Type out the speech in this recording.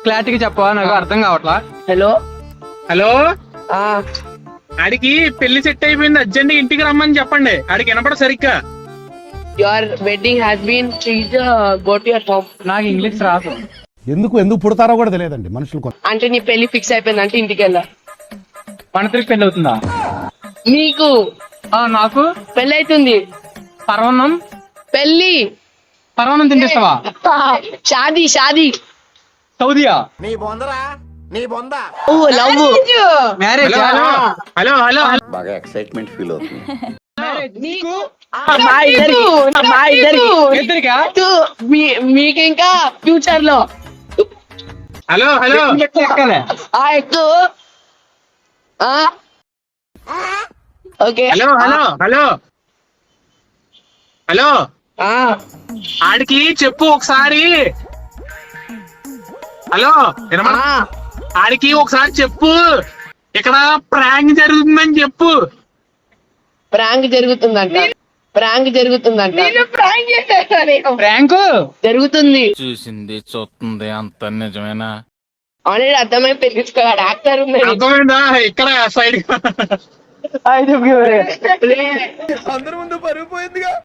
క్లారిటీగా చెప్పవా, నాకు అర్థం కావట్లా. హలో హలో, ఆడికి పెళ్లి సెట్ అయిపోయింది, అర్జెంట్ ఇంటికి రమ్మని చెప్పండి. ఆడికి వినపడ సరిగ్గా. Your wedding has been please go to your home. నాకు ఇంగ్లీష్ రాదు. ఎందుకు పుడతారో కూడా తెలియదండి మనుషులు. అంటే నీ పెళ్లి ఫిక్స్ అయిపోయింది అంటే ఇంటికి వెళ్ళా. మన తిరిగి పెళ్లి అవుతుందా? నీకు నాకు పెళ్లి అవుతుంది. పర్వన్నం పెళ్లి పర్వన్నం తినిపిస్తావా? షాదీ షాదీ సౌదీయా? Love marriage? హలో హలో, బాగా ఎక్సైట్మెంట్ ఫీల్ అవుతుంది. నీకు మా ఇద్దరికి ఇద్దరికా? మీకు ఇంకా ఫ్యూచర్ లో హలో హలో, ఎక్కాలే. ఎక్కు. Okay hello hello hello hello, ఆడికి చెప్పు ఒకసారి. హలో, ఆడికి ఒకసారి చెప్పు, ఇక్కడ ప్రాంక్ జరుగుతుందని చెప్పు. ప్రాంక్ జరుగుతుందంట. ప్రాంక్ జరుగుతుంది. చూసింది చూస్తుంది అంత నిజమేనా? ఆల్రెడీ అర్థమై పెళ్లించుకోవాలి. యాక్టర్ ఉందని అర్థమైందా? ఇక్కడ సైడ్ అయితే అందరి ముందు పరుగు పోయిందిగా.